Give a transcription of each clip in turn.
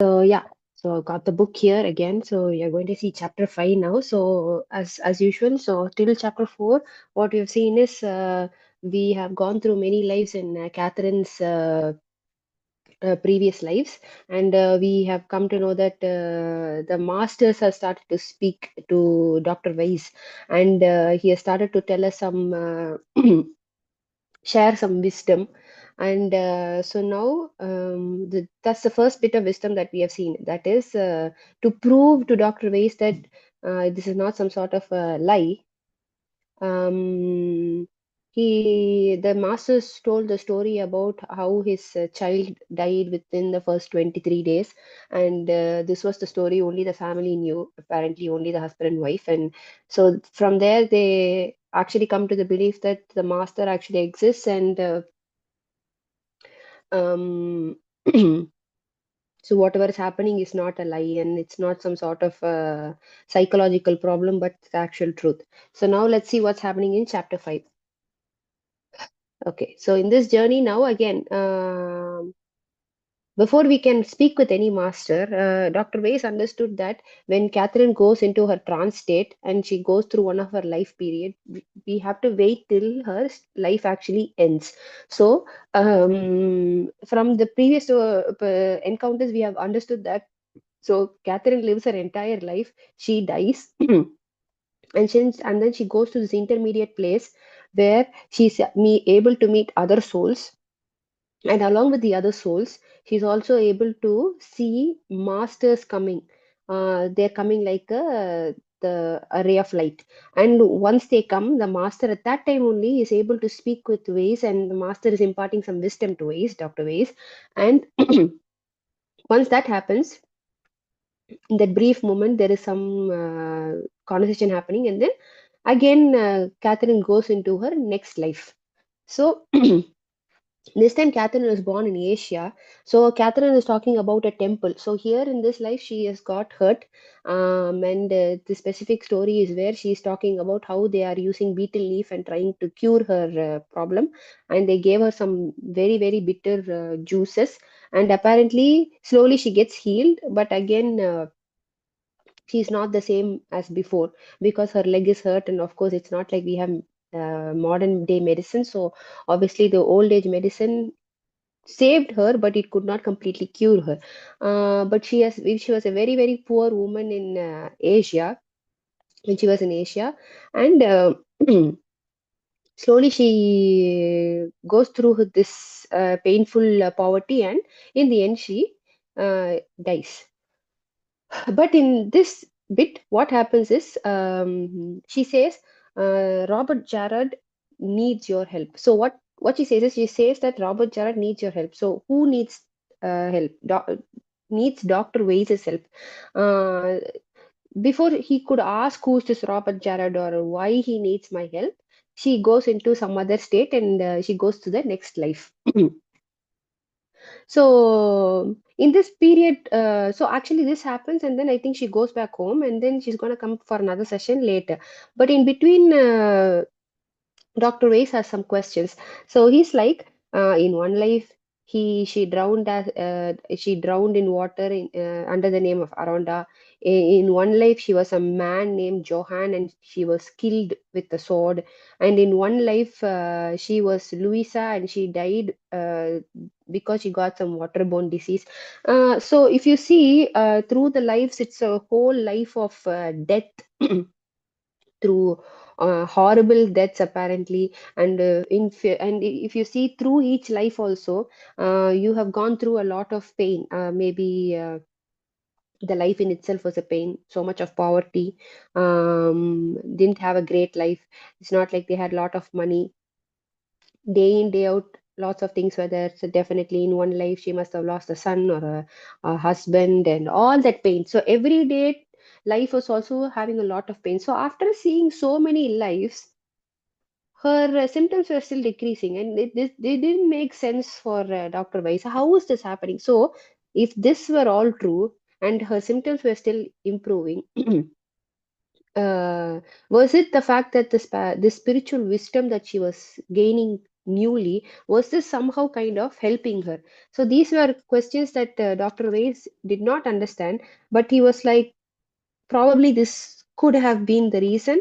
So I've got the book here again. So you're going to see chapter 5 now. So as usual, so till chapter 4, what we've seen is we have gone through many lives in Catherine's previous lives, and we have come to know that the masters have started to speak to Dr. Weiss, and he has started to tell us some share some wisdom. And so now that's the first bit of wisdom that we have seen, that is to prove to Dr. Weiss that this is not some sort of a lie. um, the masters told the story about how his child died within the first 23 days, and this was the story only the family knew, apparently only the husband and wife. And so from there they actually come to the belief that the master actually exists, and um, so whatever is happening is not a lie, and it's not some sort of psychological problem, but the actual truth. So now let's see what's happening in chapter 5. Okay, so in this journey now again, before we can speak with any master, Dr. Weiss understood that when Catherine goes into her trance state and she goes through one of her life period, we have to wait till her life actually ends. So, from the previous encounters, we have understood that. So, Catherine lives her entire life, she dies, and then she goes to this intermediate place where she's able to meet other souls, and along with the other souls she's also able to see masters coming. They're coming like a ray of light, and once they come, the master at that time only is able to speak with Ways, and the master is imparting some wisdom to Ways, Dr. Ways. And once that happens, in that brief moment there is some conversation happening, and then again Catherine goes into her next life. So this time Catherine was born in Asia. So Catherine is talking about a temple. So here in this life she has got hurt. And the specific story is where she is talking about how they are using betel leaf and trying to cure her problem. And they gave her some very, very bitter juices. And apparently slowly she gets healed. But again, she's not the same as before because her leg is hurt. And of course, it's not like we have modern day medicine. So obviously the old age medicine saved her, but it could not completely cure her. But she was a very, very poor woman in Asia, when she was in Asia. And slowly she goes through this painful poverty, and in the end she dies. But in this bit, what happens is, she says, Robert Jarrard needs your help. So what she says is, she says that Robert Jarrard needs your help. So who needs help? Needs Dr. Weiss's help. Uh, Before he could ask who's this Robert Jarrard or why he needs my help, she goes into some other state, and she goes to the next life. So in this period, so actually this happens, and then I think she goes back home, and then she's gonna come for another session later. But in between, Dr. Weiss has some questions. So he's like, in one life, she drowned in water under the name of Aronda. In one life, she was a man named Johann, and she was killed with a sword. And in one life, she was Louisa, and she died because she got some waterborne disease. So if you see through the lives, it's a whole life of death. Through horrible deaths apparently. And and if you see through each life also, you have gone through a lot of pain. Maybe the life in itself was a pain, so much of poverty, didn't have a great life. It's not like they had a lot of money, day in day out, lots of things were there. So definitely in one life she must have lost a son or a husband, and all that pain. So every day life was also having a lot of pain. So after seeing so many lives, her symptoms were still decreasing, and they didn't make sense for Dr. Weiss. How is this happening? So if this were all true and her symptoms were still improving, was it the fact that the spiritual wisdom that she was gaining newly? Was this somehow kind of helping her? So these were questions that Dr. Weiss did not understand, but he was like, probably this could have been the reason,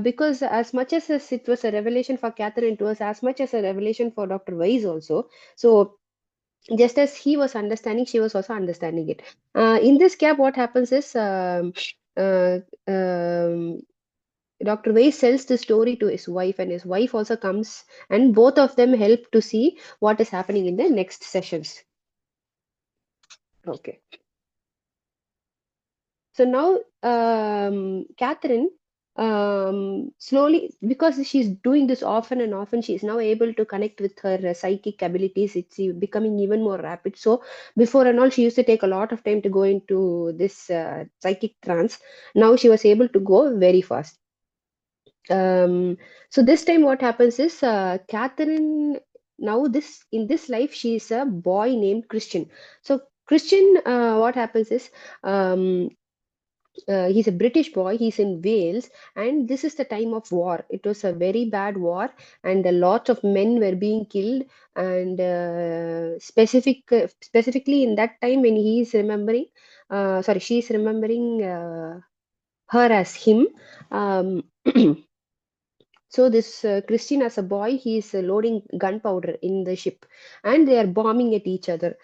because as much as it was a revelation for Catherine, it was as much as a revelation for Dr. Weiss also. So just as he was understanding, she was also understanding it. In this gap, what happens is, uh, um, Dr. Weiss sells the story to his wife, and his wife also comes, and both of them help to see what is happening in the next sessions. Okay. So now, Catherine, slowly, because she's doing this often and often, she is now able to connect with her psychic abilities. It's becoming even more rapid. So before and all, she used to take a lot of time to go into this psychic trance. Now she was able to go very fast. Um, so this time, what happens is, Catherine, now this in this life, she is a boy named Christian. So Christian, what happens is, um, he's a British boy. He's in Wales, and this is the time of war. It was a very bad war, and a lot of men were being killed. And specifically in that time, when he's remembering, sorry, she's remembering her as him. Um, so this Christian, as a boy, he is loading gunpowder in the ship, and they are bombing at each other.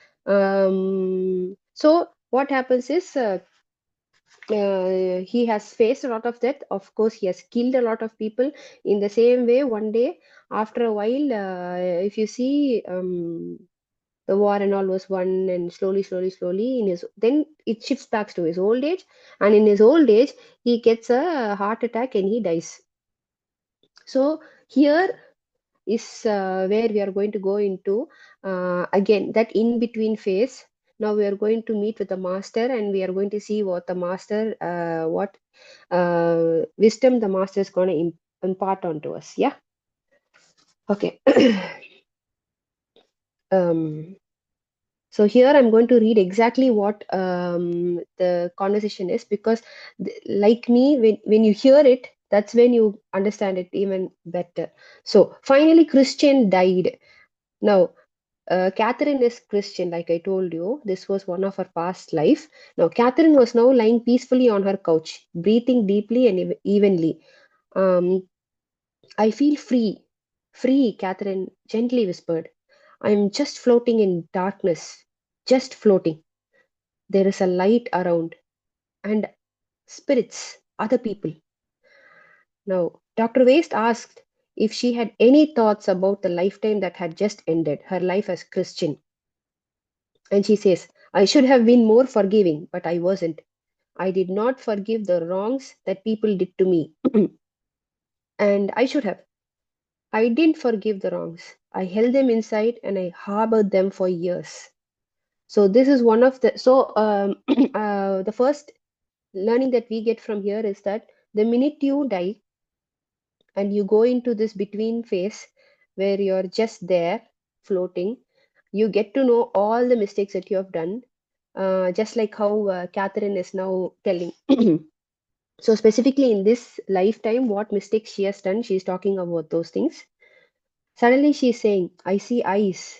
So what happens is, he has faced a lot of death. Of course, he has killed a lot of people. In the same way, one day, after a while, if you see, the war and all was won, and slowly, slowly, slowly, then it shifts back to his old age, and in his old age, he gets a heart attack and he dies. So here is where we are going to go into, again, that in between phase. Now we are going to meet with the master, and we are going to see what the master, what wisdom the master is going to impart onto us. Yeah. Okay. um, so here I'm going to read exactly what the conversation is, because like me, when you hear it, that's when you understand it even better. So finally, Christian died. Now, Catherine is Christian, like I told you. This was one of her past life. Now, Catherine was now lying peacefully on her couch, breathing deeply and evenly. Um, I feel free. Free, Catherine gently whispered. I'm just floating in darkness. Just floating. There is a light around, and spirits, other people. Now, Dr. Waste asked if she had any thoughts about the lifetime that had just ended, her life as Christian. And she says, I should have been more forgiving, but I wasn't. I did not forgive the wrongs that people did to me. And I should have. I didn't forgive the wrongs. I held them inside and I harbored them for years. So this is one of the, so the first learning that we get from here is that the minute you die and you go into this between phase where you're just there floating, you get to know all the mistakes that you have done, just like how Catherine is now telling. So specifically in this lifetime, what mistakes she has done, she's talking about those things. Suddenly she's saying, I see eyes,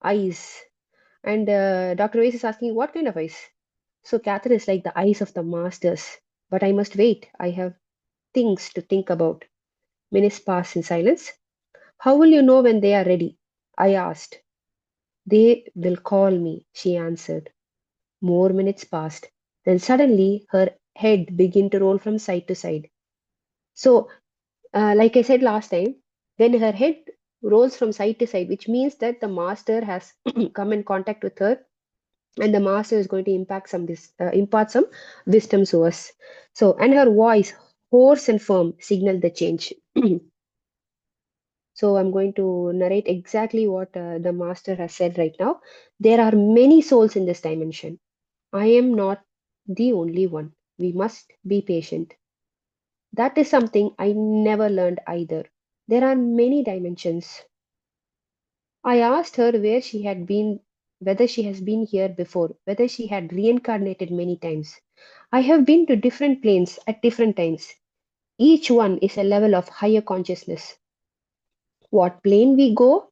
eyes. And Dr. Weiss is asking, what kind of eyes? So Catherine is like, the eyes of the masters. But I must wait. I have things to think about. Minutes pass in silence. How will you know when they are ready? I asked. They will call me, she answered. More minutes passed. Then suddenly her head began to roll from side to side. So, like I said last time, when her head rolls from side to side, which means that the master has come in contact with her, and the master is going to impart some wisdom to us. So, and her voice, hoarse and firm, signaled the change. So I'm going to narrate exactly what the master has said right now. There are many souls in this dimension. I am not the only one. We must be patient. That is something I never learned either. There are many dimensions. I asked her where she had been, whether she has been here before, whether she had reincarnated many times. I have been to different planes at different times. Each one is a level of higher consciousness. What plane we go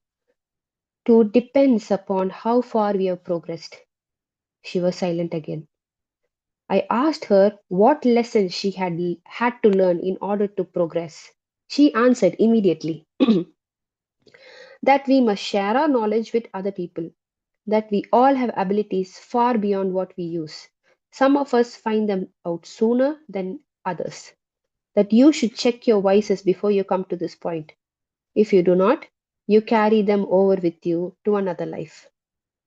to depends upon how far we have progressed. She was silent again. I asked her what lessons she had to learn in order to progress. She answered immediately that we must share our knowledge with other people, that we all have abilities far beyond what we use. Some of us find them out sooner than others. That you should check your vices before you come to this point. If you do not, you carry them over with you to another life.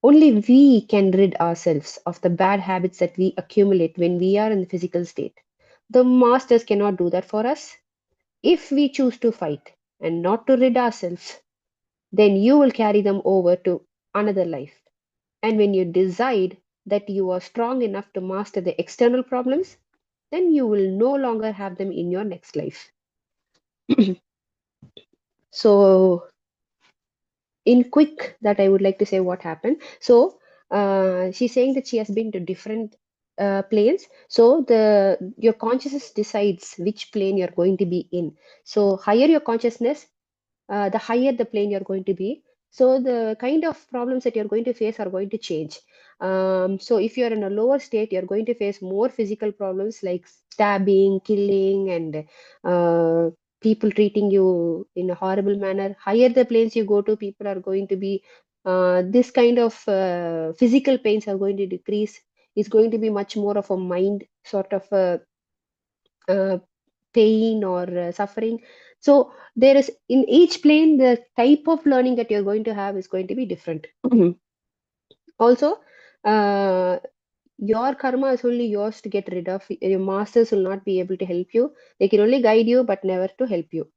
Only we can rid ourselves of the bad habits that we accumulate when we are in the physical state. The masters cannot do that for us. If we choose to fight and not to rid ourselves, then you will carry them over to another life. And when you decide that you are strong enough to master the external problems, then you will no longer have them in your next life. So, in quick, that I would like to say what happened. So, she's saying that she has been to different planes. So, the your consciousness decides which plane you're going to be in. So, higher your consciousness, the higher the plane you're going to be. So the kind of problems that you're going to face are going to change. So if you're in a lower state, you're going to face more physical problems like stabbing, killing, and people treating you in a horrible manner. Higher the planes you go to, people are going to be this kind of physical pains are going to decrease. It's going to be much more of a mind sort of uh, pain or suffering. So there is in each plane the type of learning that you're going to have is going to be different. Also, uh, your karma is only yours to get rid of. Your masters will not be able to help you. They can only guide you, but never to help you.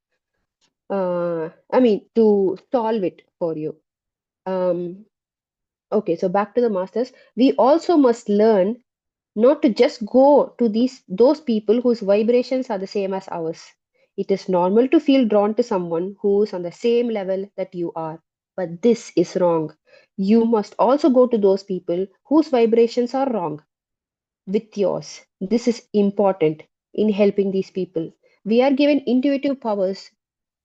I mean, to solve it for you. Um, okay, so back to the masters. We also must learn not to just go to those people whose vibrations are the same as ours. It is normal to feel drawn to someone who is on the same level that you are, but this is wrong. You must also go to those people whose vibrations are wrong with yours. This is important in helping these people. We are given intuitive powers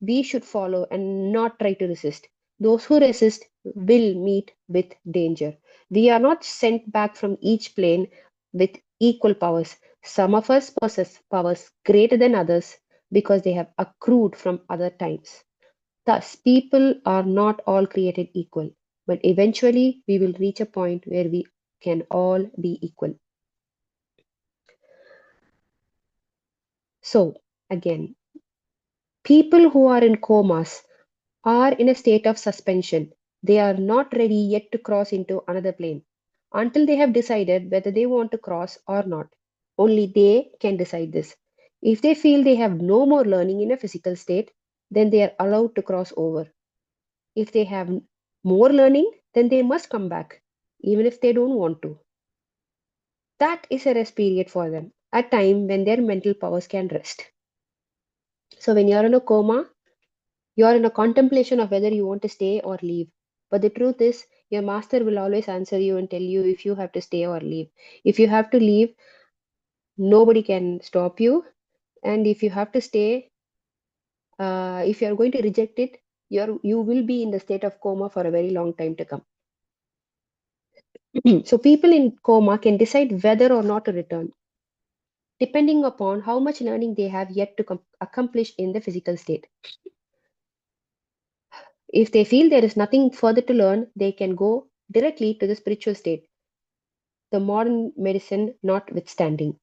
we should follow and not try to resist. Those who resist will meet with danger. We are not sent back from each plane with equal powers. Some of us possess powers greater than others because they have accrued from other times. Thus, people are not all created equal, but eventually we will reach a point where we can all be equal. So, again, people who are in comas are in a state of suspension. They are not ready yet to cross into another plane until they have decided whether they want to cross or not. Only they can decide this. If they feel they have no more learning in a physical state, then they are allowed to cross over. If they have more learning, then they must come back, even if they don't want to. That is a rest period for them, a time when their mental powers can rest. So when you're in a coma, you're in a contemplation of whether you want to stay or leave. But the truth is, your master will always answer you and tell you if you have to stay or leave. If you have to leave, nobody can stop you. And if you have to stay, if you are going to reject it, you will be in the state of coma for a very long time to come. So people in coma can decide whether or not to return, depending upon how much learning they have yet to accomplish in the physical state. If they feel there is nothing further to learn, they can go directly to the spiritual state, the modern medicine notwithstanding.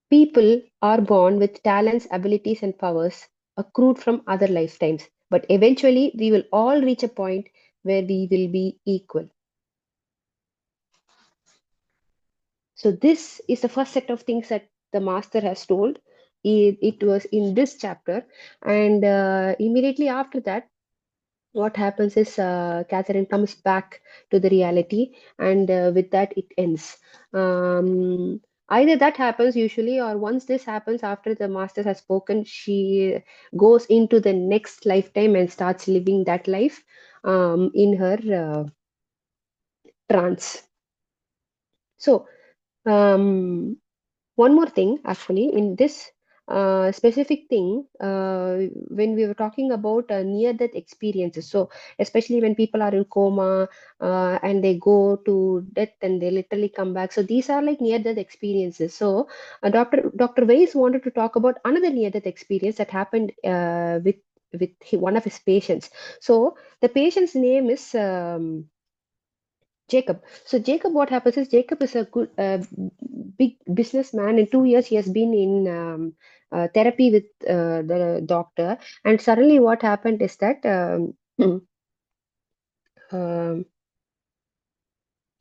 People are born with talents, abilities, and powers accrued from other lifetimes, but eventually we will all reach a point where we will be equal. So, this is the first set of things that the master has told. It was in this chapter, and immediately after that, what happens is Catherine comes back to the reality, and with that, it ends. Either that happens usually, or once this happens after the master has spoken, she goes into the next lifetime and starts living that life in her trance. So, um, One more thing, actually, in this specific thing, when we were talking about near-death experiences, so especially when people are in coma and they go to death and they literally come back. So these are like near-death experiences. So Dr. Weiss wanted to talk about another near-death experience that happened with one of his patients. So the patient's name is Jacob. So Jacob, what happens is Jacob is a good, big businessman. In 2 years, he has been in therapy with the doctor, and suddenly, what happened is that um,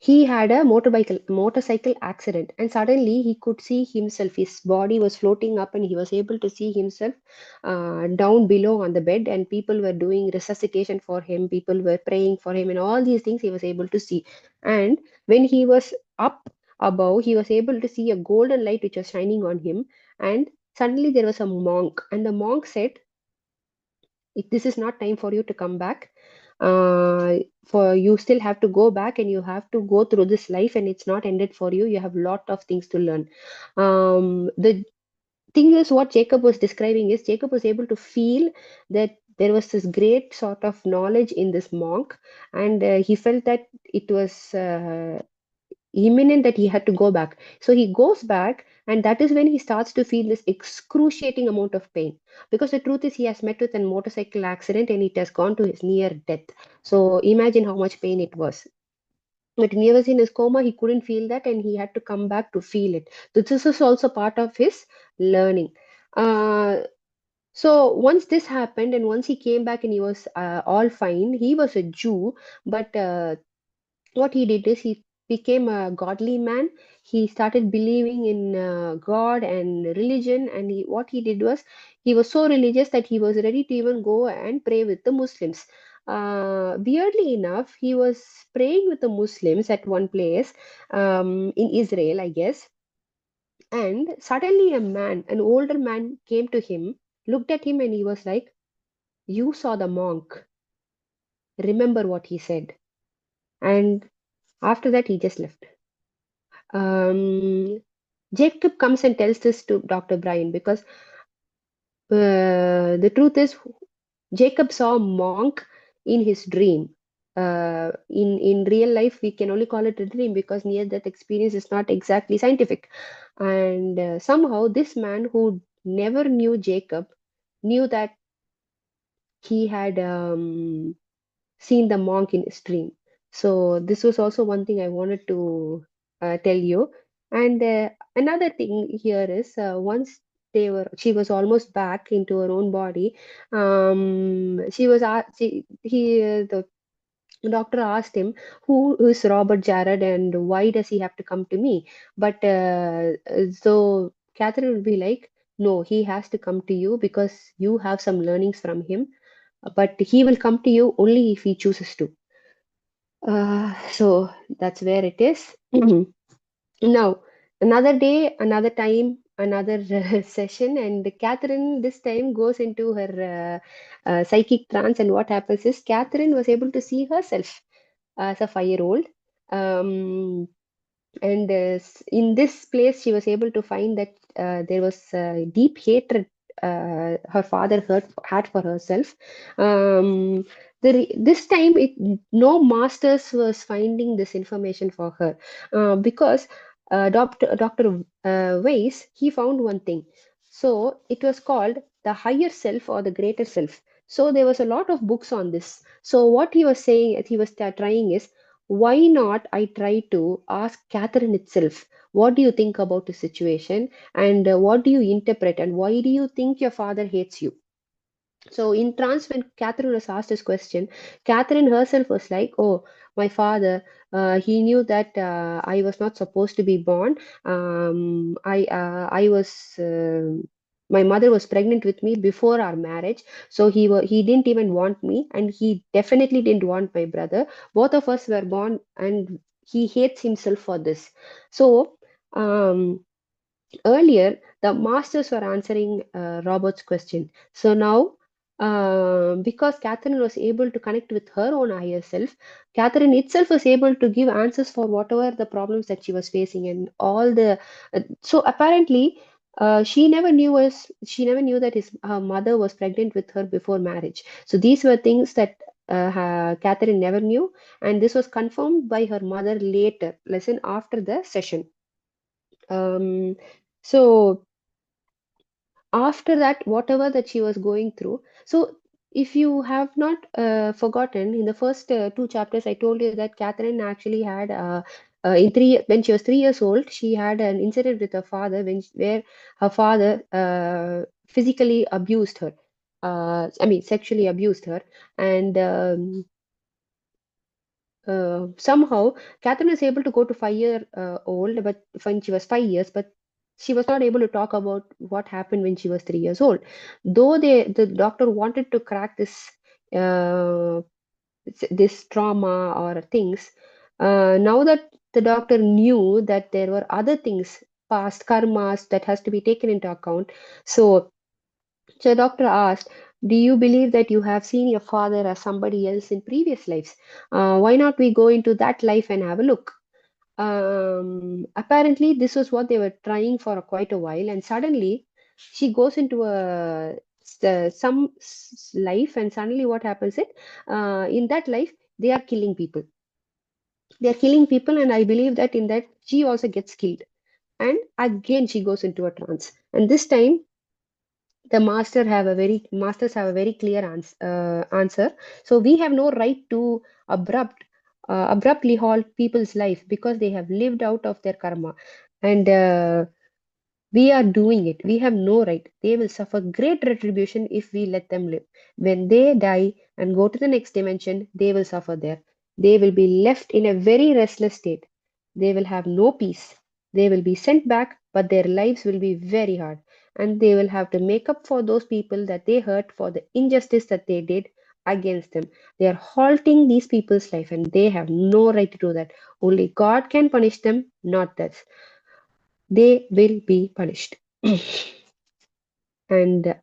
he had a motorcycle accident, and suddenly he could see himself. His body was floating up, and he was able to see himself down below on the bed. And people were doing resuscitation for him. People were praying for him, and all these things he was able to see. And when he was up above, he was able to see a golden light which was shining on him. And suddenly there was a monk, and the monk said, This is not time for you to come back. For you still have to go back, and you have to go through this life, and it's not ended for you. You have lot of things to learn. The thing is, what Jacob was describing is Jacob was able to feel that there was this great sort of knowledge in this monk, and he felt that it was imminent that he had to go back. So he goes back, and that is when he starts to feel this excruciating amount of pain. Because the truth is, he has met with a motorcycle accident and it has gone to his near death. So imagine how much pain it was. But when he was in his coma, he couldn't feel that, and he had to come back to feel it. So this is also part of his learning. So once this happened, and once he came back and he was all fine, he was a Jew, but what he did is he became a godly man. He started believing in God and religion, and what he did was he was so religious that he was ready to even go and pray with the Muslims. Weirdly enough, he was praying with the Muslims at one place in Israel, I guess. And suddenly, an older man, came to him, looked at him, and he was like, "You saw the monk. Remember what he said." And after that, he just left. Um, Jacob comes and tells this to Dr. Brian because the truth is, Jacob saw a monk in his dream. In real life, we can only call it a dream because near-death experience is not exactly scientific. And somehow, this man who never knew Jacob knew that he had seen the monk in his dream. So this was also one thing I wanted to tell you. And another thing here is once she was almost back into her own body. She was asked, the doctor asked him, "Who is Robert Jared, and why does he have to come to me?" But so Catherine would be like, "No, he has to come to you because you have some learnings from him, but he will come to you only if he chooses to." So that's where it is. Now, another day, another time, another session, and Catherine this time goes into her psychic trance. And what happens is, Catherine was able to see herself as a 5-year-old. Um, and in this place, she was able to find that there was deep hatred her father had for herself. This time, no masters was finding this information for her because Dr. Weiss, he found one thing. So it was called the higher self or the greater self. So there was a lot of books on this. So what he was saying, he was trying is, why not I try to ask Catherine itself, what do you think about the situation, and what do you interpret, and why do you think your father hates you? So in trance, when Catherine was asked this question, Catherine herself was like, "Oh, my father, he knew that I was not supposed to be born. I was." My mother was pregnant with me before our marriage, so he didn't even want me, and he definitely didn't want my brother. Both of us were born, and he hates himself for this. So earlier, the masters were answering Robert's question. So now, because Catherine was able to connect with her own higher self. Catherine itself was able to give answers for whatever the problems that she was facing and all the. So apparently, she never knew that her mother was pregnant with her before marriage. So these were things that Catherine never knew, and this was confirmed by her mother later, lesson after the session. Um, so after that, whatever that she was going through. So if you have not forgotten, in the first two chapters, I told you that Catherine actually had when she was 3 years old, she had an incident with her father where her father physically abused her. I mean, sexually abused her, and somehow Catherine was able to go to 5 year old, but when she was 5 years, but she was not able to talk about what happened when she was 3 years old. Though the doctor wanted to crack uh, this trauma or things, now that the doctor knew that there were other things, past karmas that has to be taken into account. So the doctor asked, do you believe that you have seen your father as somebody else in previous lives? Why not we go into that life and have a look? Apparently, this was what they were trying for quite a while, and suddenly she goes into life, and suddenly what happens is, in that life, they are killing people. They are killing people, and I believe that in that she also gets killed. And again, she goes into a trance, and this time the masters have a very clear answer. So we have no right to abruptly halt people's life because they have lived out of their karma, and we are doing it. We have no right. They will suffer great retribution if we let them live. When they die and go to the next dimension, they will suffer there. They will be left in a very restless state. They will have no peace. They will be sent back, but their lives will be very hard. And they will have to make up for those people that they hurt for the injustice that they did against them. They are halting these people's life, and they have no right to do that. Only God can punish them, not us. They will be punished. And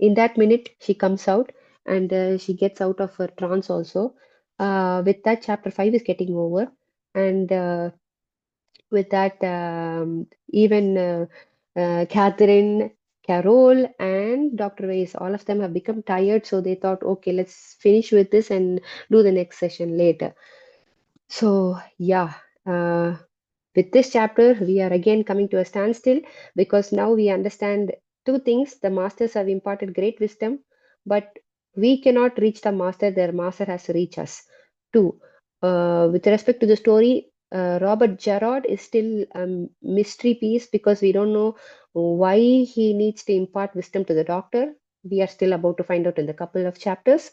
in that minute, she comes out, and she gets out of her trance also. With that, chapter 5 is getting over. And with that, even Catherine, Carol, and Dr. Weiss, all of them have become tired. So they thought, okay, let's finish with this and do the next session later. So, yeah. With this chapter, we are again coming to a standstill because now we understand two things. The masters have imparted great wisdom, but we cannot reach the master, their master has to reach us. Two, with respect to the story, Robert Jarrod is still a mystery piece because we don't know why he needs to impart wisdom to the doctor. We are still about to find out in the couple of chapters.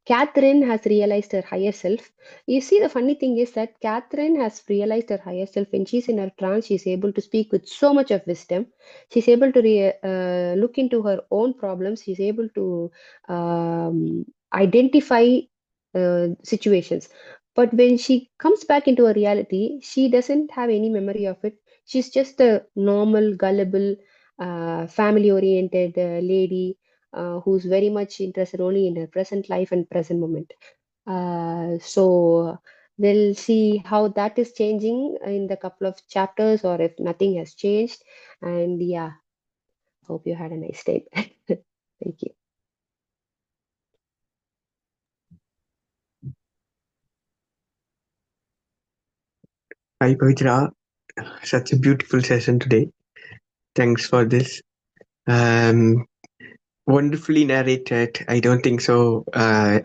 Catherine has realized her higher self. You see, the funny thing is that Catherine has realized her higher self. When she's in her trance, she's able to speak with so much of wisdom. She's able to look into her own problems. She's able to identify situations. But when she comes back into a reality, she doesn't have any memory of it. She's just a normal, gullible, family-oriented lady who's very much interested only in her present life and present moment. So we'll see how that is changing in the couple of chapters or if nothing has changed. And yeah, hope you had a nice day. Thank you. Hi, Pavitra. Such a beautiful session today. Thanks for this. Um, Wonderfully narrated. I don't think so.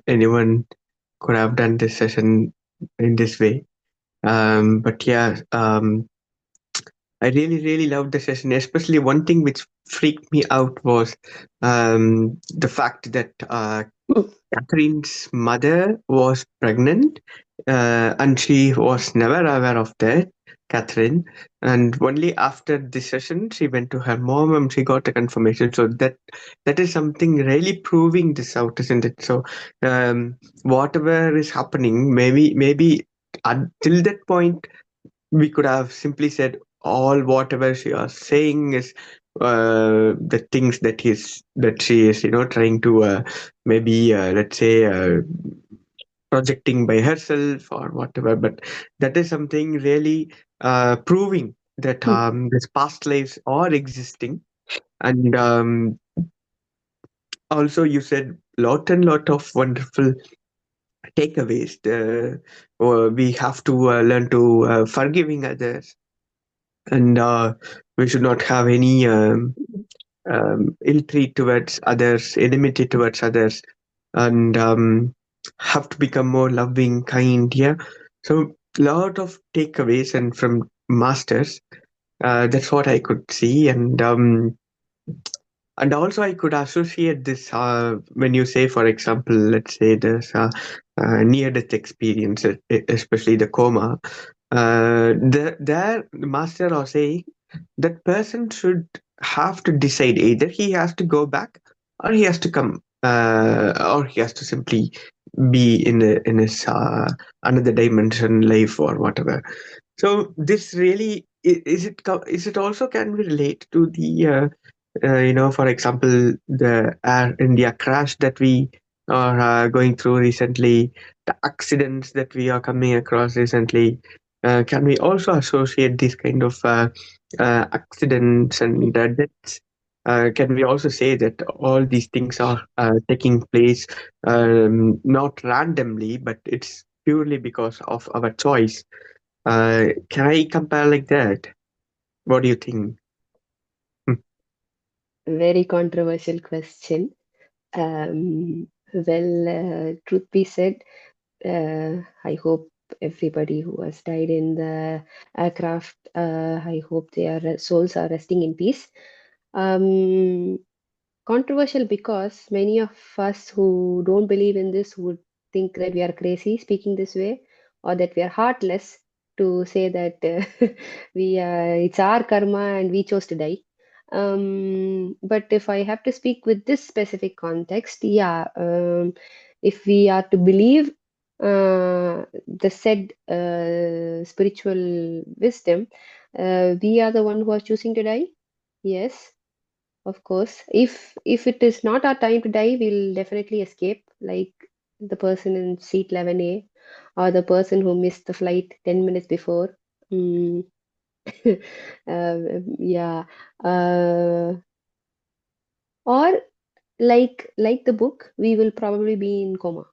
Anyone could have done this session in this way. But yeah, I really, really loved the session. Especially one thing which freaked me out was the fact that Catherine's mother was pregnant, and she was never aware of that, Catherine. And only after this session, she went to her mom and she got a confirmation. So that is something really proving this out, isn't it? So whatever is happening, maybe until that point, we could have simply said all whatever she was saying is the things that she is, trying to maybe let's say projecting by herself or whatever. But that is something really proving that Hmm. these past lives are existing. And also you said lot and lot of wonderful takeaways. We have to learn to forgiving others, and we should not have any ill treat towards others, enmity towards others, and have to become more loving, kind. Yeah. So lot of takeaways and from masters. That's what I could see, and also I could associate this when you say, for example, let's say there's near-death experience, especially the coma. The master are saying that person should have to decide, either he has to go back or he has to come, or he has to simply be in his another dimension life or whatever. So this really is it also can be relate to the for example, the Air India crash that we are going through recently, the accidents that we are coming across recently. Can we also associate these kind of accidents and deaths? Can we also say that all these things are taking place not randomly, but it's purely because of our choice? Can I compare like that? What do you think? Hmm. Very controversial question. Well, truth be said, I hope everybody who has died in the aircraft, I hope their souls are resting in peace. Um, Controversial because many of us who don't believe in this would think that we are crazy speaking this way, or that we are heartless to say that we it's our karma and we chose to die. But if I have to speak with this specific context, yeah, if we are to believe the said spiritual wisdom, we are the one who are choosing to die. Yes, of course. If it is not our time to die, we'll definitely escape, like the person in seat 11A or the person who missed the flight 10 minutes before. Mm. Yeah. Or like the book, we will probably be in coma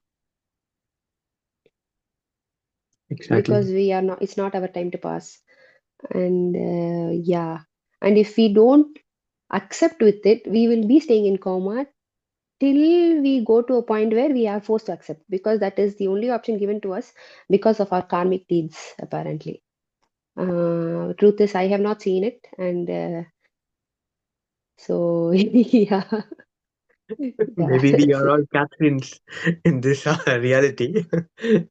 because Exactly. we are not. It's not our time to pass. And yeah. And if we don't accept with it, we will be staying in coma till we go to a point where we are forced to accept, because that is the only option given to us because of our karmic deeds, apparently. Truth is, I have not seen it, and so yeah, yeah. Maybe we are all Catherines in this reality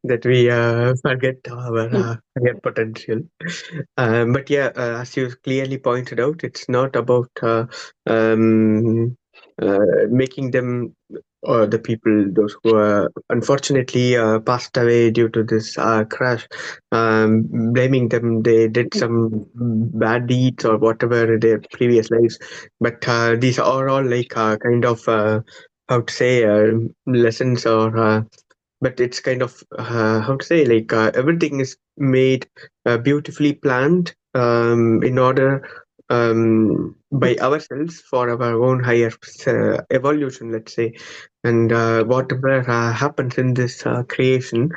that we forget our higher potential. But yeah, as you clearly pointed out, it's not about um, making them or the people, those who unfortunately passed away due to this crash, blaming them. They did some bad deeds or whatever in their previous lives. But these are all like kind of how to say lessons, or but it's kind of how to say, like everything is made beautifully planned in order by ourselves for our own higher evolution, let's say. And whatever happens in this creation,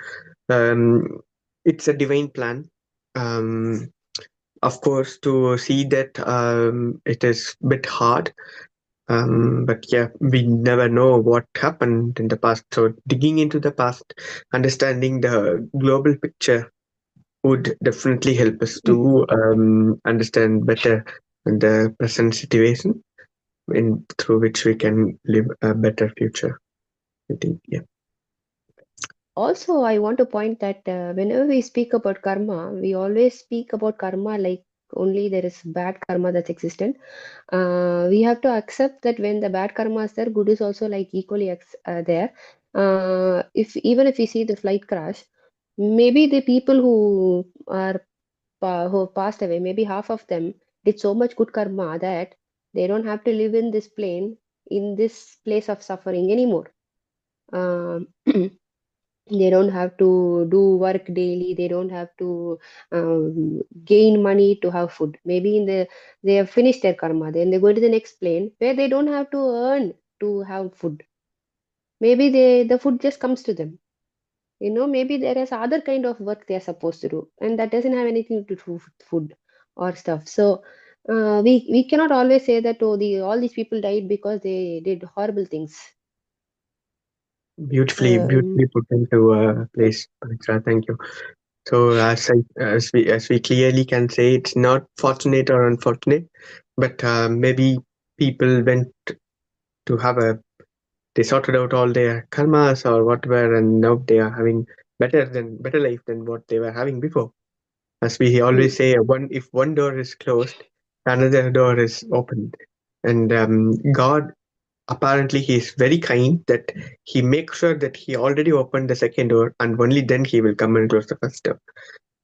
um, it's a divine plan. um, of course, to see that it is a bit hard, but yeah, we never know what happened in the past. So digging into the past, understanding the global picture would definitely help us to understand better the present situation in through which we can live a better future. I think, yeah. Also, I want to point that whenever we speak about karma, we always speak about karma like only there is bad karma that's existent. We have to accept that when the bad karma is there, good is also like equally there. If even if we see the flight crash, maybe the people who passed away, maybe half of them did so much good karma that They don't have to live in this plane, in this place of suffering anymore. Um, they don't have to do work daily. They don't have to gain money to have food. Maybe they have finished their karma, then they go to the next plane where they don't have to earn to have food. Maybe the food just comes to them. Maybe there is other kind of work they are supposed to do, and that doesn't have anything to do with food or stuff. So we cannot always say that, oh, all these people died because they did horrible things. Beautifully, um, beautifully put into place, Pavitra. Thank you. So as we clearly can say, it's not fortunate or unfortunate, but maybe people went to have a they sorted out all their karmas or whatever, and now they are having better life than what they were having before. As we mm, always say, one if one door is closed, another door is opened, and God apparently he is very kind that he makes sure that he already opened the second door, and only then he will come and close the first door.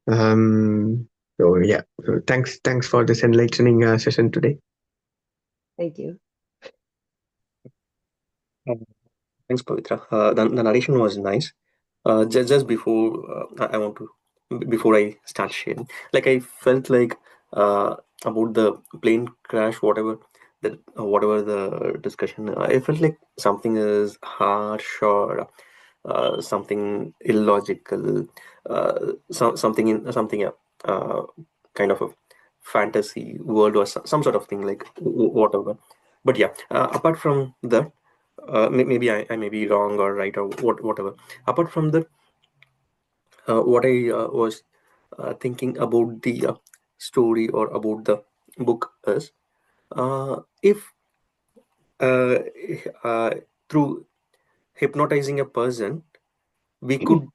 So yeah, so thanks for this enlightening session today. Thank you. Uh, Thanks, Pavitra. The narration was nice. Just before I want to before I start sharing, like I felt like about the plane crash, whatever the discussion, I felt like something is harsh or something illogical, something in something kind of a fantasy world or some sort of thing like whatever. But yeah, apart from that, maybe I may be wrong or right or whatever. Apart from that, what I was thinking about the story or about the book is if uh, uh, through hypnotizing a person, we could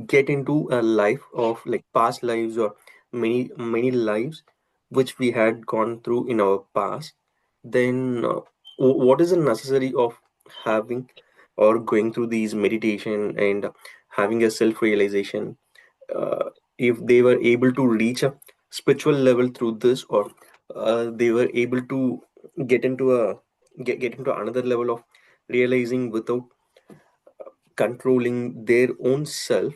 get into a life of like past lives or many lives which we had gone through in our past, then what is the necessary of having or going through these meditation and having a self realization, if they were able to reach a spiritual level through this, or they were able to get into a get into another level of realizing without controlling their own self,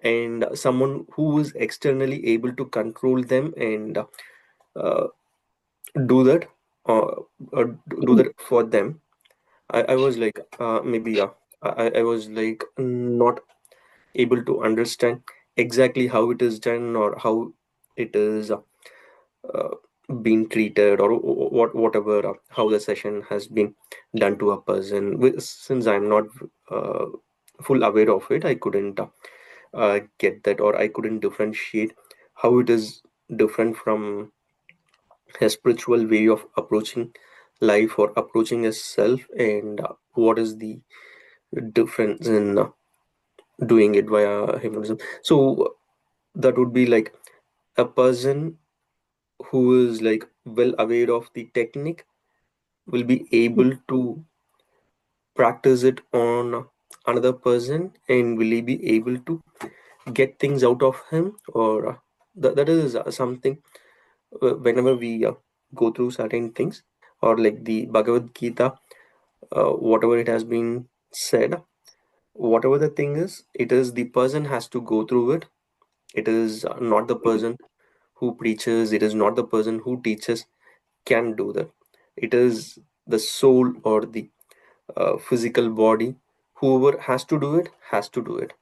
and someone who is externally able to control them and uh, do that, do that for them. I was like maybe I was like not able to understand exactly how it is done or how it is uh, being treated or whatever, how the session has been done to a person. Since I'm not uh, full aware of it, I couldn't get that, or I couldn't differentiate how it is different from a spiritual way of approaching life or approaching a self, and what is the difference in doing it via hypnotism. So that would be like a person who is like well aware of the technique will be able to practice it on another person, and will he be able to get things out of him, or that is something whenever we go through certain things, or like the Bhagavad Gita, whatever it has been said, whatever the thing is, it is the person has to go through it. It is not the person who preaches, it is not the person who teaches can do that. It is the soul or the physical body. Whoever has to do it has to do it.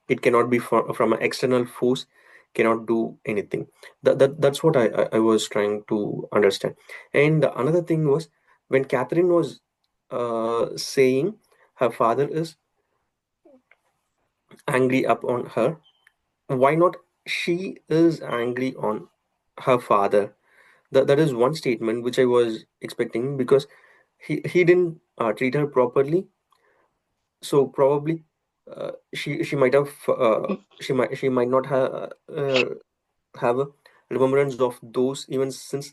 It cannot be from an external force, cannot do anything. That's what I was trying to understand. And another thing was, when Catherine was saying her father is angry upon her, why not she is angry on her father? That is one statement which I was expecting, because he didn't treat her properly. So probably she might have she might not have a remembrance of those, even since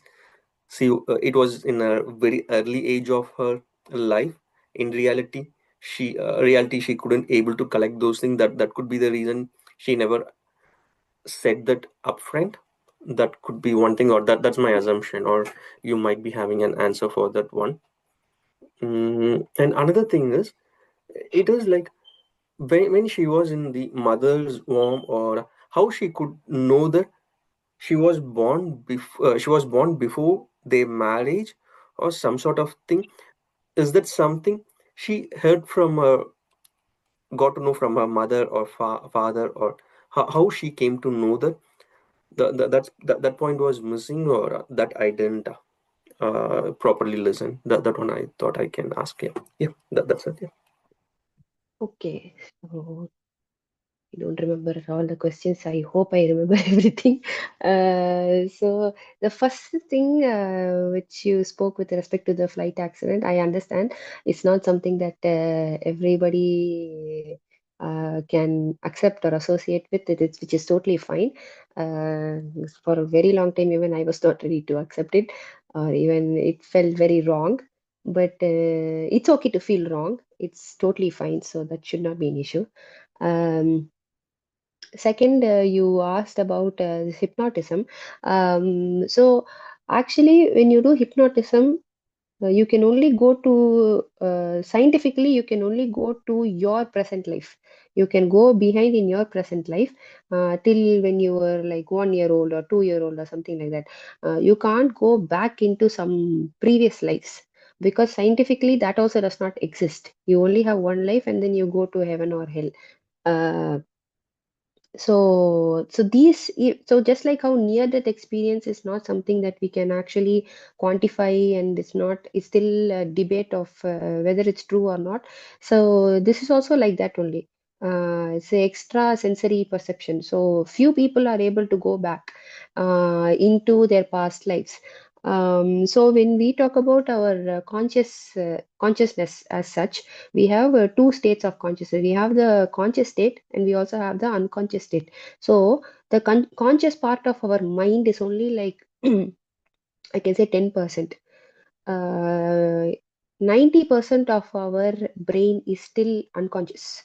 it was in a very early age of her life. In reality she couldn't able to collect those things. That could be the reason she never said that upfront. That could be one thing, or that's my assumption, or you might be having an answer for that one. And another thing is, it is like when she was in the mother's womb, or how she could know that she was born before their marriage, or some sort of thing. Is that something she heard from her, got to know from her mother or father, or how she came to know that? That point was missing, or that I didn't properly listen. That one I thought I can ask. Yeah, yeah, that's it. Yeah. Okay, so I don't remember all the questions. I hope I remember everything. So the first thing which you spoke with respect to the flight accident, I understand it's not something that everybody can accept or associate with it, which is totally fine. Uh, for a very long time, even I was not ready to accept it, or even it felt very wrong. But it's okay to feel wrong. It's totally fine. So that should not be an issue. Um, Second, you asked about hypnotism. So actually, when you do hypnotism, you can only go to scientifically, you can only go to your present life. You can go behind in your present life till when you were like 1 year old or 2 year old or something like that. You can't go back into some previous lives because scientifically that also does not exist. You only have one life and then you go to heaven or hell. Uh, so just like how near death experience is not something that we can actually quantify, and it's still a debate of whether it's true or not. So this is also like that only. It's a extra sensory perception. So few people are able to go back into their past lives. So when we talk about our consciousness as such, we have two states of consciousness. We have the conscious state and we also have the unconscious state. So the conscious part of our mind is only like I can say 10%. 90% of our brain is still unconscious.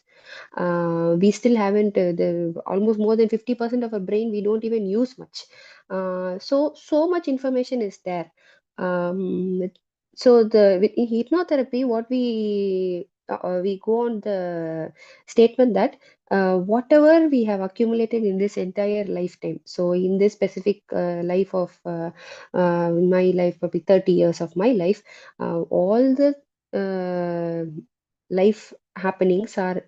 We still haven't the almost more than 50% of our brain we don't even use much. So much information is there. um, so in hypnotherapy what we go on the statement that whatever we have accumulated in this entire lifetime, so in this specific life of my life, probably 30 years of my life, all the uh, life happenings are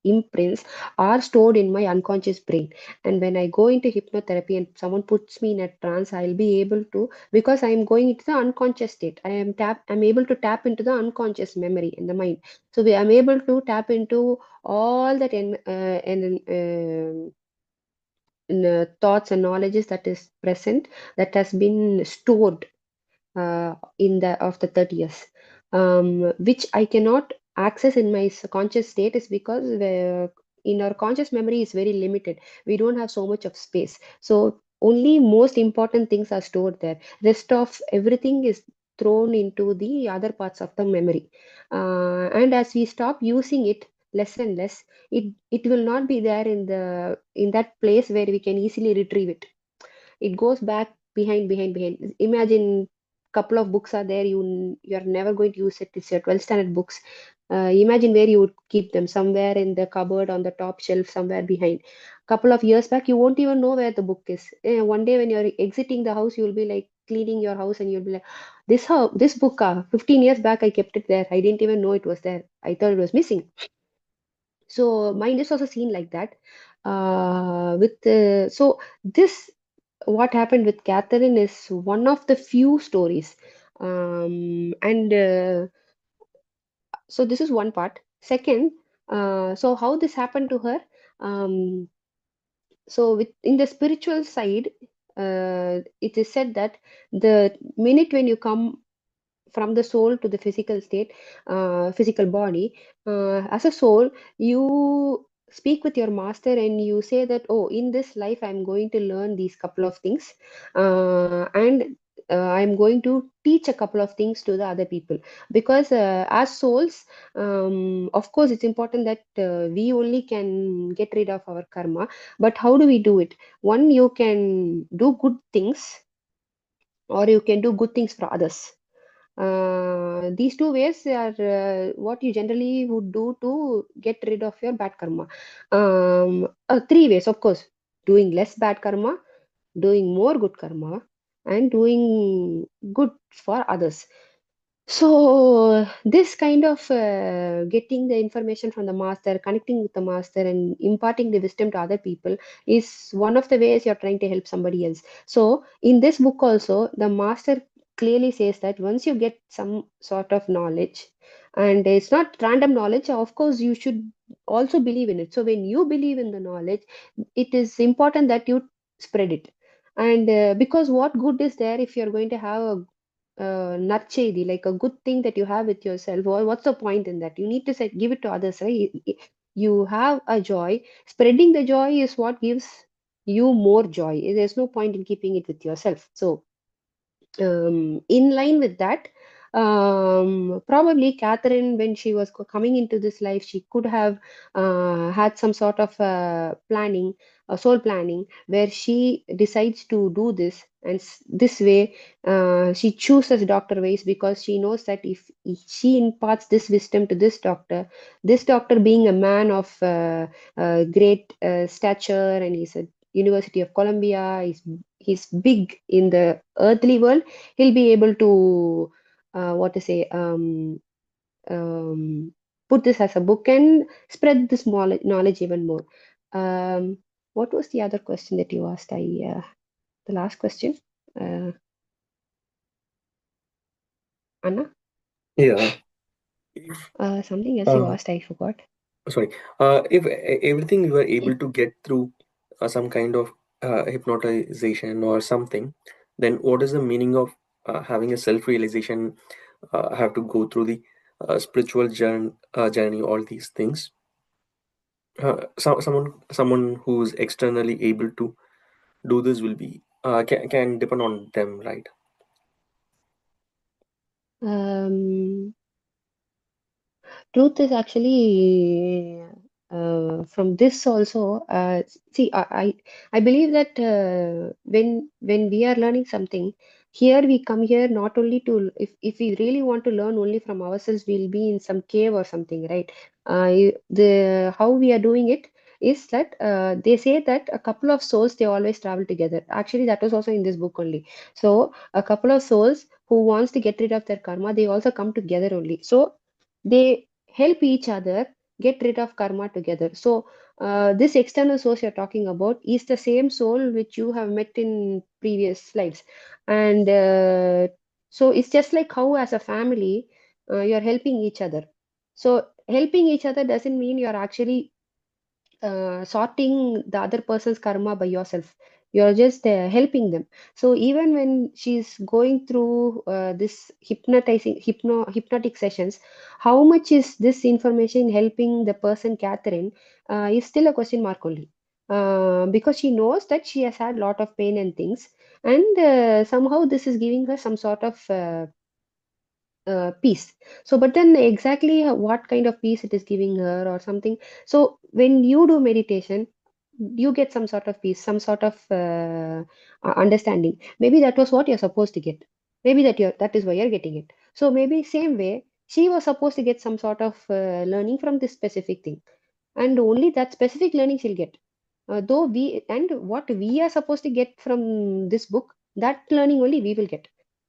imprints are stored in my unconscious brain. And when I go into hypnotherapy and someone puts me in a trance, I'll be able to, because I'm going into the unconscious state, I'm able to tap into the unconscious memory in the mind. So I'm able to tap into all that thoughts and knowledges that is present, that has been stored in the of the 30 years, which I cannot access in my conscious state, is because in our conscious memory is very limited. We don't have so much of space. So only most important things are stored there. Rest of everything is thrown into the other parts of the memory. And as we stop using it less and less, it will not be there in that place where we can easily retrieve it. It goes back behind. Imagine couple of books are there, you're never going to use it. It's your 12th standard books. Imagine where you would keep them, somewhere in the cupboard on the top shelf, somewhere behind. Couple of years back you won't even know where the book is. One day when you're exiting the house, you'll be like cleaning your house and you'll be like, this book 15 years back I kept it there, I didn't even know it was there, I thought it was missing. So mind is also seen like that. With so this What happened with Catherine is one of the few stories. And So this is one part. Second, so how this happened to her? Um, so in the spiritual side, it is said that the minute when you come from the soul to the physical state, physical body, as a soul, you speak with your master and you say that, oh, in this life I'm going to learn these couple of things, and I'm going to teach a couple of things to the other people, because as souls, of course, it's important that we only can get rid of our karma. But how do we do it? One, you can do good things, or you can do good things for others. These two ways are what you generally would do to get rid of your bad karma. Three ways, of course: doing less bad karma, doing more good karma, and doing good for others. So this kind of getting the information from the master, connecting with the master, and imparting the wisdom to other people is one of the ways you're trying to help somebody else. So in this book also, the master clearly says that once you get some sort of knowledge, and it's not random knowledge, of course, you should also believe in it. So when you believe in the knowledge, it is important that you spread it. And because what good is there if you're going to have a நற்செய்தி, like a good thing that you have with yourself? What's the point in that? You need to say, give it to others, right? You have a joy. Spreading the joy is what gives you more joy. There's no point in keeping it with yourself. So in line with that, probably Catherine, when she was coming into this life, she could have had some sort of planning, soul planning, where she decides to do this. And this way, she chooses Dr. Weiss, because she knows that if she imparts this wisdom to this doctor being a man of great stature, and he's a University of Columbia, he's big in the earthly world, he'll be able to what to say put this as a book and spread this knowledge even more. What was the other question that you asked? The last question, uh, Anna? Yeah. Something else you Uh, asked, I forgot. Sorry. If everything you were able to get through some kind of hypnotization or something, then what is the meaning of having a self-realization? Have to go through the spiritual journey, all these things. Someone who's externally able to do this will be can depend on them, right? um, Truth is actually from this also. See, I believe that when we are learning something, here we come here not only to, if we really want to learn only from ourselves, we'll be in some cave or something, right? The how we are doing it is that they say that a couple of souls, they always travel together. Actually, that was also in this book only. So a couple of souls who wants to get rid of their karma, they also come together only. So they help each other get rid of karma together. So, this external source you're talking about is the same soul which you have met in previous lives. And so, it's just like how, as a family, you're helping each other. So, helping each other doesn't mean you're actually sorting the other person's karma by yourself. You're just helping them. So even when she's going through this hypnotic sessions, how much is this information helping the person Catherine is still a question mark only. Because she knows that she has had a lot of pain and things, and somehow this is giving her some sort of peace. So, but then exactly what kind of peace it is giving her or something. So, when you do meditation, you get some sort of peace, some sort of understanding. Maybe that was what you're supposed to get. Maybe that is why you're getting it. So maybe same way she was supposed to get some sort of learning from this specific thing, and only that specific learning she'll get. Though we and what we are supposed to get from this book, that learning only we will get.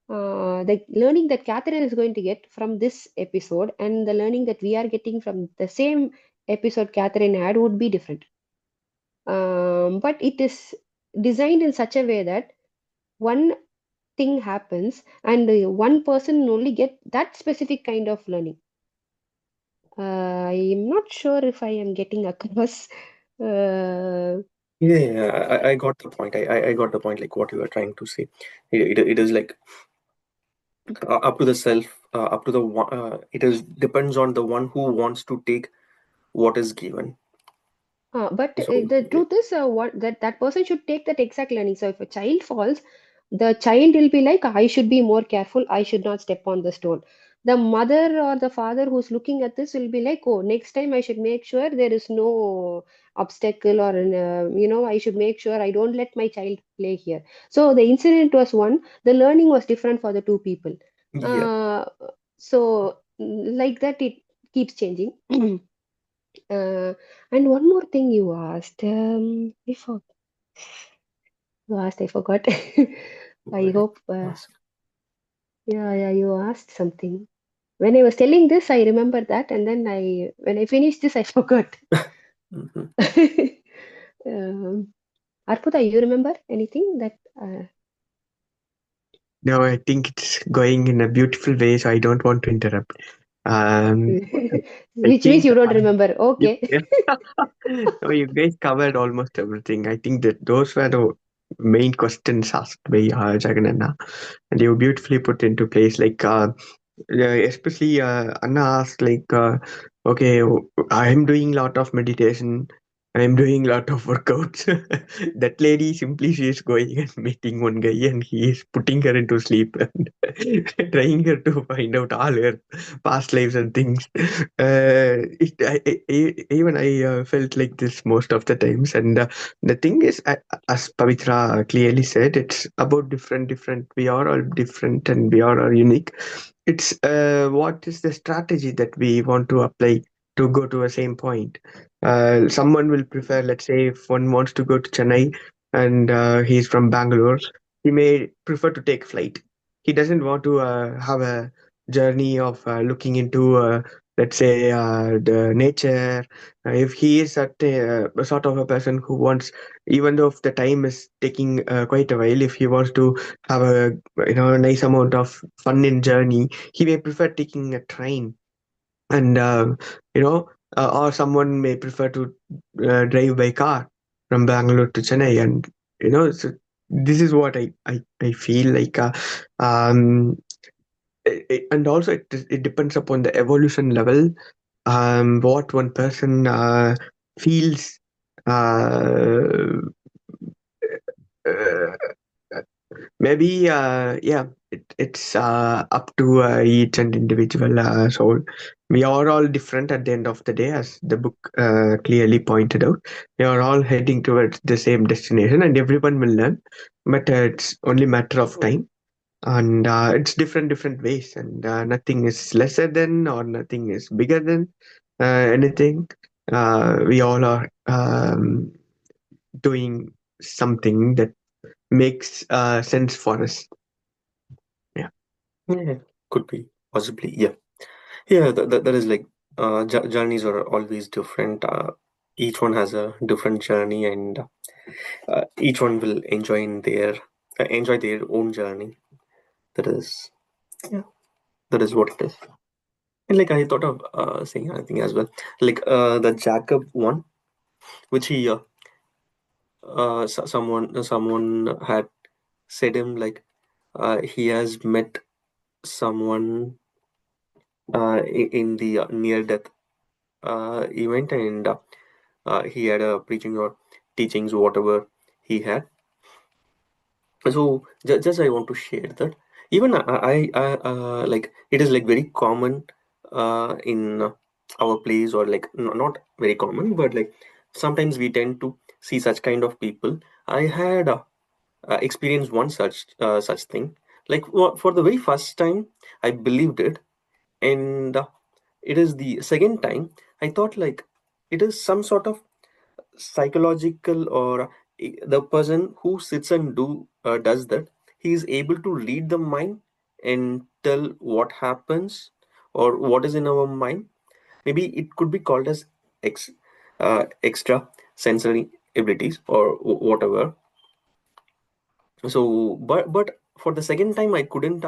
The learning that Catherine is going to get from this episode and the learning that we are getting from the same episode Catherine had would be different. But it is designed in such a way that one thing happens and one person only get that specific kind of learning. I'm not sure if I am getting across. Uh, Yeah, I got the point. I got the point, like what you were trying to say. It is like up to the self, up to the one. It is depends on the one who wants to take what is given. but So the truth is, what that person should take that exact learning. So if a child falls, the child will be like, I should be more careful, I should not step on the stone. The mother or the father who's looking at this will be like, oh, next time I should make sure there is no obstacle, or I should make sure I don't let my child play here. So the incident was one, the learning was different for the two people. Yeah. So like that it keeps changing. And one more thing you asked, I forgot. Go I ahead. hope, Ask. yeah, you asked something. When I was telling this, I remember that, and then when I finished this, I forgot. Mhm. um, Arpita, you remember anything that? No, I think it's going in a beautiful way, so I don't want to interrupt. Um, I Which means think you don't remember. you, Okay. no, you guys covered almost everything. I think that those were the main questions asked by Jagananna, and you beautifully put into place. Like, especially Anna asked, like, okay, I'm doing lot of meditation. I'm doing lot of workouts. That lady simply she is going and meeting one guy and he is putting her into sleep and trying her to find out all her past lives and things. Even I felt like this most of the times. And the thing is, as Pavitra clearly said, it's about different. We are all different and we are all unique. It's what is the strategy that we want to apply to go to a same point. Someone will prefer, let's say, if one wants to go to Chennai and he's from Bangalore, he may prefer to take flight. He doesn't want to have a journey of looking into, let's say, the nature. If he is a sort of a person who wants, even though if the time is taking quite a while, if he wants to have a a nice amount of fun in journey, he may prefer taking a train. And or someone may prefer to drive by car from Bangalore to Chennai. And so this is what I feel like. Um, and also it depends upon the evolution level, what one person feels. uh, uh, Maybe, yeah, it's up to each and individual soul. We are all different at the end of the day, as the book clearly pointed out. We are all heading towards the same destination, and everyone will learn. But it's only matter of time, and it's different ways, and nothing is lesser than or nothing is bigger than anything. We all are doing something that makes sense for us. Yeah. Yeah, could be possibly. Yeah, yeah. That is like journeys are always different. Each one has a different journey, and each one will enjoy their own journey. That is, yeah, that is what it is. And like I thought of saying anything as well, like the Jacob one, which he someone had said him like he has met someone in the near death event, and he had a preaching or teachings whatever he had. So just I want to share that even like it is like very common in our place, or like not very common, but like sometimes we tend to see such kind of people. I had experienced one such thing. Like for the very first time I believed it, and it is the second time I thought like it is some sort of psychological, or the person who sits and does that, he is able to read the mind and tell what happens or what is in our mind. Maybe it could be called as extra sensory abilities or whatever. So but for the second time I couldn't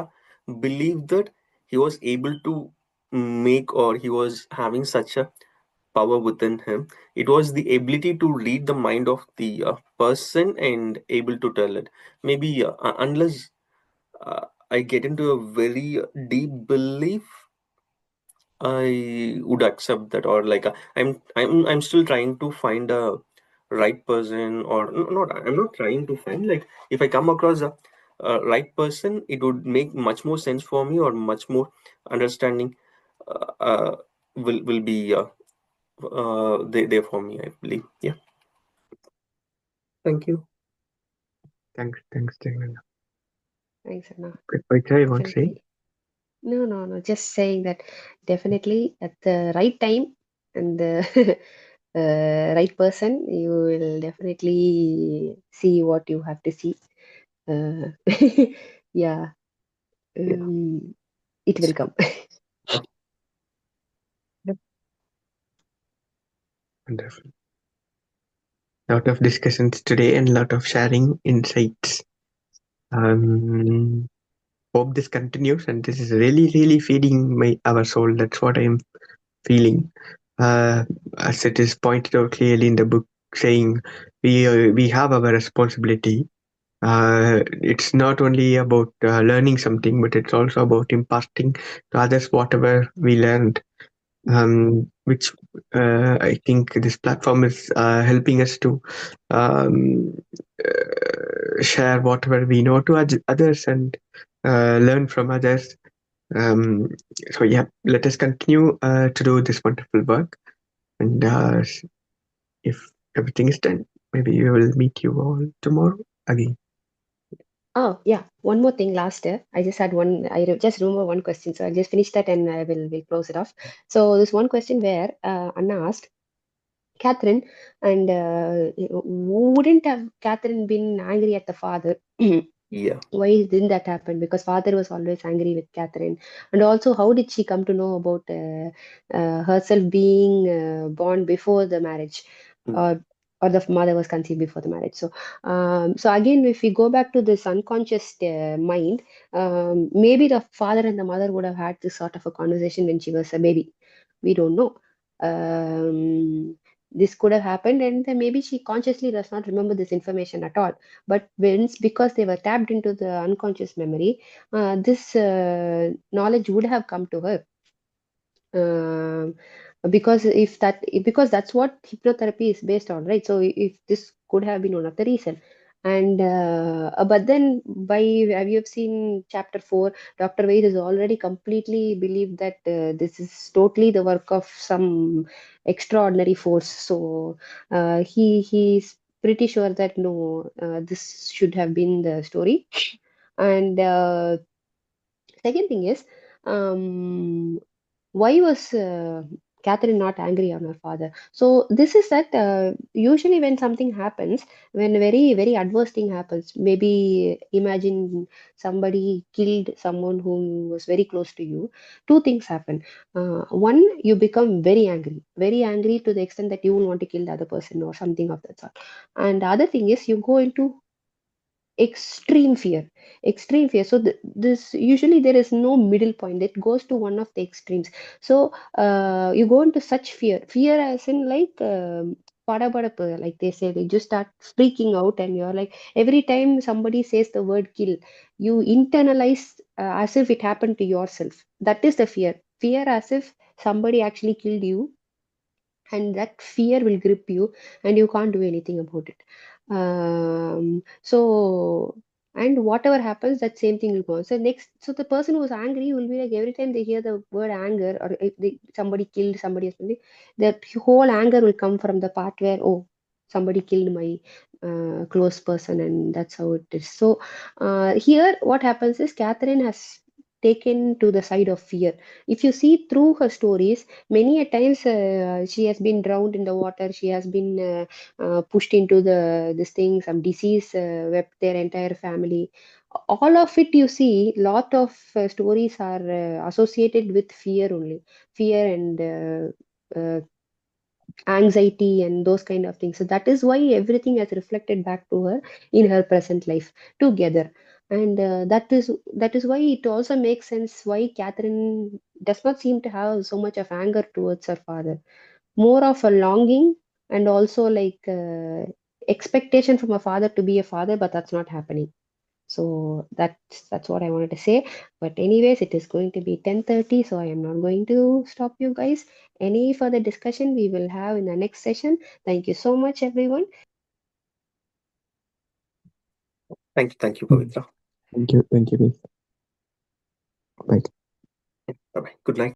believe that he was able to make, or he was having such a power within him. It was the ability to read the mind of the person and able to tell it. Maybe unless I get into a very deep belief, I would accept that, or like I'm still trying to find a right person, or not. I'm not trying to find, like if I come across right person, it would make much more sense for me, or much more understanding will be there for me, I believe. Yeah. Thank you. Thanks, Jagana. Thanks, Anna. Pavitra, you want to say? Definitely. No. Just saying that definitely at the right time and the right person, you will definitely see what you have to see. Uh, yeah, Yeah. it will come. Wonderful. Lot of discussions today and lot of sharing insights. Hope this continues, and this is really feeding our soul. That's what I am feeling. As it is pointed out clearly in the book, saying we have our responsibility. It's not only about learning something, but it's also about imparting to others whatever we learned. Which I think this platform is helping us to um, share whatever we know to others and learn from others. Um, so yeah, let us continue to do this wonderful work, and if everything is done, maybe we will meet you all tomorrow again. Oh, yeah. One more thing last year. I just had one, just remember one question. So I'll just finish that and I will close it off. So there's one question where Anna asked, Catherine, and wouldn't have Catherine been angry at the father? Yeah. Why didn't that happen? Because father was always angry with Catherine. And also, how did she come to know about herself being born before the marriage? Mm. Or the mother was conceived before the marriage. So again, if we go back to this unconscious mind, maybe the father and the mother would have had this sort of a conversation when she was a baby. We don't know. This could have happened, and then maybe she consciously does not remember this information at all. But because they were tapped into the unconscious memory, this knowledge would have come to her. Um, because that's what hypnotherapy is based on, right? So if this could have been one of the reason. And but then by have you have seen chapter 4, Dr. Vaid has already completely believed that this is totally the work of some extraordinary force. So he's pretty sure that no, this should have been the story. And second thing is, um, why was Catherine not angry on her father? So this is that usually when something happens, when very adverse thing happens, maybe imagine somebody killed someone who was very close to you. Two things happen. One, you become very angry to the extent that you will want to kill the other person or something of that sort. And the other thing is you go into extreme fear. So this usually there is no middle point, it goes to one of the extremes. So you go into such fear as in like padapadapu, like they say, they just start freaking out, and you're like every time somebody says the word kill, you internalize as if it happened to yourself. That is the fear as if somebody actually killed you, and that fear will grip you and you can't do anything about it. So and whatever happens, that same thing will go on. So next, so the person who's angry will be like every time they hear the word anger, or if somebody killed somebody or something, that whole anger will come from the part where, oh, somebody killed my close person, and that's how it is. So here what happens is Catherine has taken to the side of fear. If you see through her stories, many a times she has been drowned in the water, she has been pushed into the this thing, some disease wept their entire family. All of it, you see, lot of stories are associated with fear only, fear and anxiety and those kind of things. So that is why everything has reflected back to her in her present life together. And that is why it also makes sense why Catherine does not seem to have so much of anger towards her father, more of a longing, and also like expectation from a father to be a father, but that's not happening. So that's what I wanted to say. But anyways, it is going to be 10:30, so I am not going to stop you guys. Any further discussion we will have in the next session. Thank you so much, everyone. Thank you, Pavitra. Thank you. Thank you, guys. Bye. Bye bye. Good night.